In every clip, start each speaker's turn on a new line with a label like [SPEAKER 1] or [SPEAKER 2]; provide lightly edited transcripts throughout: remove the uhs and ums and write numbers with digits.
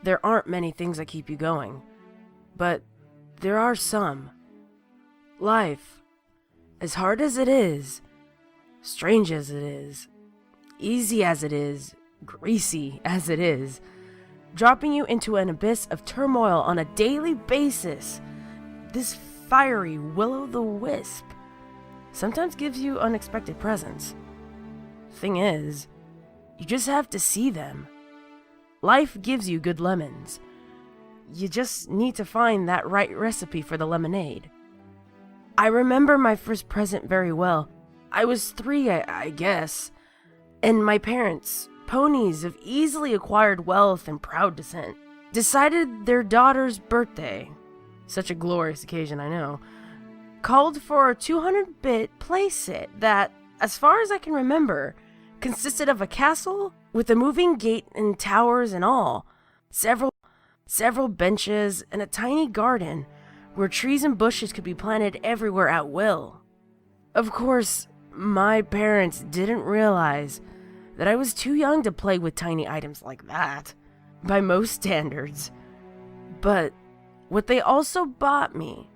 [SPEAKER 1] there aren't many things that keep you going, but there are some. Life, as hard as it is, strange as it is, easy as it is, greasy as it is, dropping you into an abyss of turmoil on a daily basis, this fiery will-o'-the-wisp sometimes gives you unexpected presents. Thing is, you just have to see them. Life gives you good lemons. You just need to find that right recipe for the lemonade. I remember my first present very well. I was 3, I guess, and my parents, ponies of easily acquired wealth and proud descent, decided their daughter's birthday, such a glorious occasion, I know, called for a 200-bit playset that, as far as I can remember, consisted of a castle with a moving gate and towers and all, several benches, and a tiny garden where trees and bushes could be planted everywhere at will. Of course, my parents didn't realize that I was too young to play with tiny items like that, by most standards. But what they also bought me,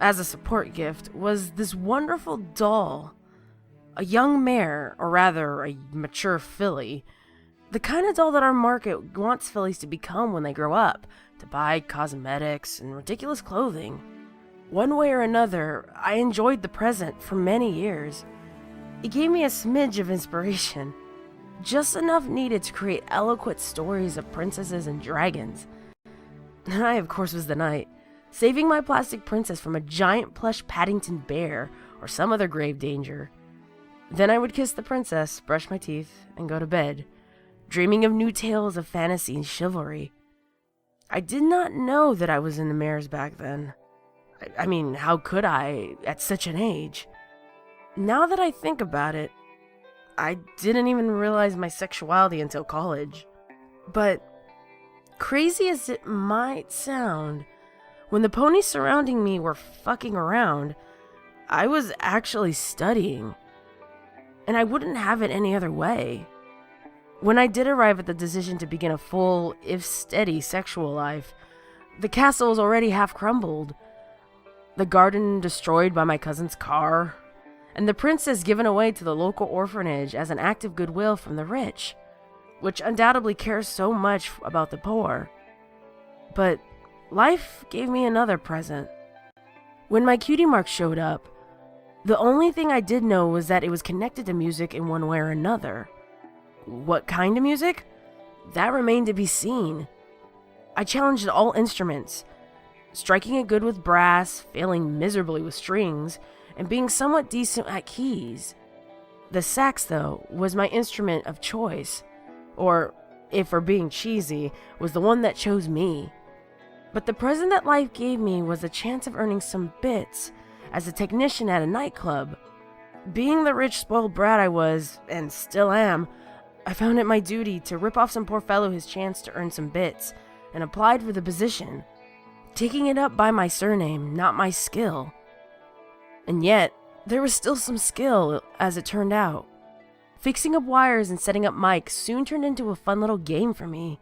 [SPEAKER 1] as a support gift, was this wonderful doll. A young mare, or rather a mature filly, the kind of doll that our market wants fillies to become when they grow up, to buy cosmetics and ridiculous clothing. One way or another, I enjoyed the present for many years. It gave me a smidge of inspiration, just enough needed to create eloquent stories of princesses and dragons. And I, of course, was the knight, saving my plastic princess from a giant plush Paddington bear or some other grave danger. Then I would kiss the princess, brush my teeth, and go to bed, dreaming of new tales of fantasy and chivalry. I did not know that I was into mares back then. I mean, how could I, at such an age? Now that I think about it, I didn't even realize my sexuality until college. But, crazy as it might sound, when the ponies surrounding me were fucking around, I was actually studying. And I wouldn't have it any other way. When I did arrive at the decision to begin a full, if steady, sexual life, the castle was already half crumbled, the garden destroyed by my cousin's car, and the princess given away to the local orphanage as an act of goodwill from the rich, which undoubtedly cares so much about the poor. But life gave me another present. When my cutie mark showed up, the only thing I did know was that it was connected to music in one way or another. What kind of music? That remained to be seen. I challenged all instruments, striking it good with brass, failing miserably with strings, and being somewhat decent at keys. The sax, though, was my instrument of choice, or, if we're being cheesy, was the one that chose me. But the present that life gave me was a chance of earning some bits as a technician at a nightclub. Being the rich, spoiled brat I was, and still am, I found it my duty to rip off some poor fellow his chance to earn some bits, and applied for the position, taking it up by my surname, not my skill. And yet, there was still some skill, as it turned out. Fixing up wires and setting up mics soon turned into a fun little game for me.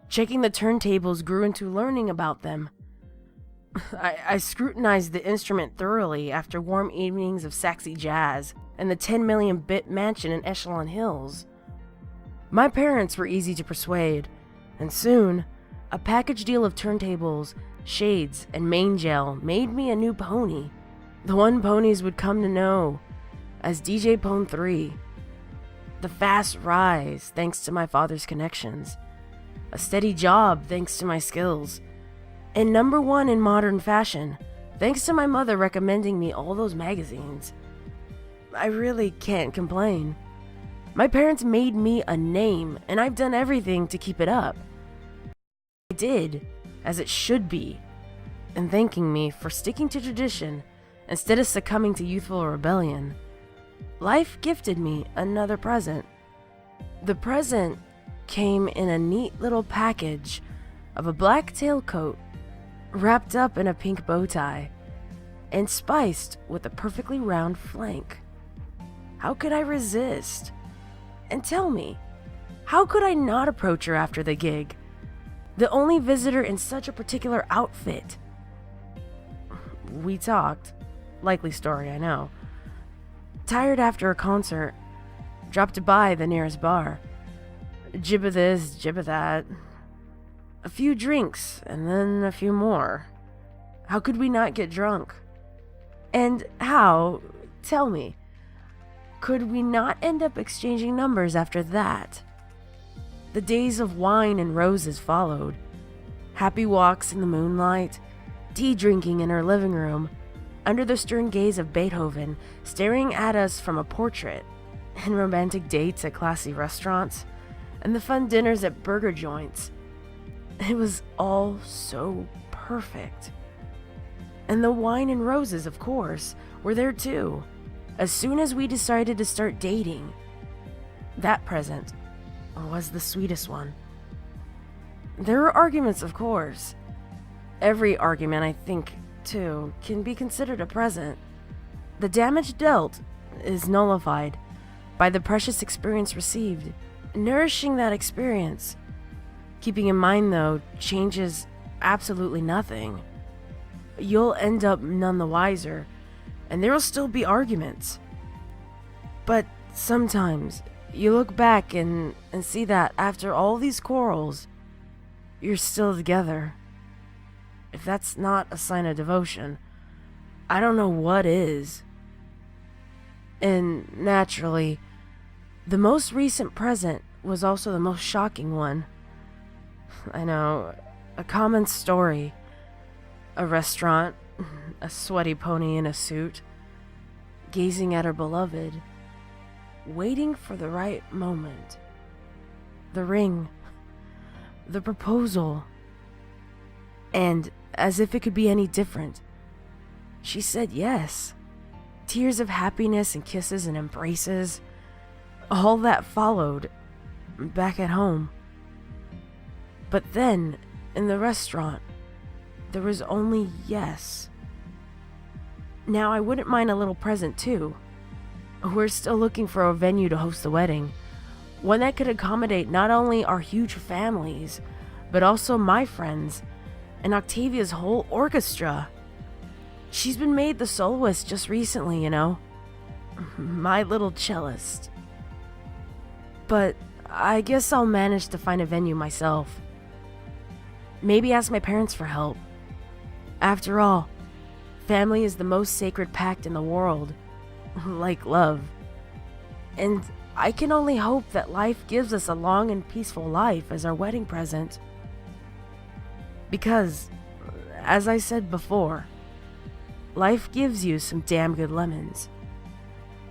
[SPEAKER 1] Checking the turntables grew into learning about them. I scrutinized the instrument thoroughly after warm evenings of saxy jazz and the 10 million bit mansion in Echelon Hills. My parents were easy to persuade, and soon, a package deal of turntables, shades, and mane gel made me a new pony. The one ponies would come to know as DJ Pone 3. The fast rise thanks to my father's connections. A steady job thanks to my skills. And number 1 in modern fashion, thanks to my mother recommending me all those magazines. I really can't complain. My parents made me a name, and I've done everything to keep it up. I did, as it should be, and thanking me for sticking to tradition instead of succumbing to youthful rebellion. Life gifted me another present. The present came in a neat little package of a black tailcoat wrapped up in a pink bow tie and spiced with a perfectly round flank. How could I resist? And tell me, how could I not approach her after the gig? the only visitor in such a particular outfit. We talked. Likely story, I know. Tired after a concert, dropped by the nearest bar. Jibba this, jibba that. A few drinks, and then a few more. How could we not get drunk? And how, tell me, could we not end up exchanging numbers after that? The days of wine and roses followed. Happy walks in the moonlight, tea drinking in her living room, under the stern gaze of Beethoven staring at us from a portrait, and romantic dates at classy restaurants, and the fun dinners at burger joints. It was all so perfect. And the wine and roses, of course, were there too, as soon as we decided to start dating. That present was the sweetest one. There were arguments, of course. Every argument, I think, too, can be considered a present. The damage dealt is nullified by the precious experience received, nourishing that experience. Keeping in mind, though, changes absolutely nothing. You'll end up none the wiser, and there will still be arguments. But sometimes you look back and see that after all these quarrels, you're still together. If that's not a sign of devotion, I don't know what is. And naturally, the most recent present was also the most shocking one. I know, a common story. A restaurant, a sweaty pony in a suit, gazing at her beloved, waiting for the right moment. The ring, the proposal, and as if it could be any different, she said yes. Tears of happiness and kisses and embraces, all that followed back at home. But then, in the restaurant, there was only yes. Now, I wouldn't mind a little present too. We're still looking for a venue to host the wedding, one that could accommodate not only our huge families, but also my friends and Octavia's whole orchestra. She's been made the soloist just recently, you know. My little cellist. But I guess I'll manage to find a venue myself. Maybe ask my parents for help. After all, family is the most sacred pact in the world, like love. And I can only hope that life gives us a long and peaceful life as our wedding present. Because, as I said before, life gives you some damn good lemons.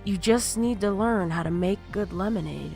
[SPEAKER 1] You just need to learn how to make good lemonade.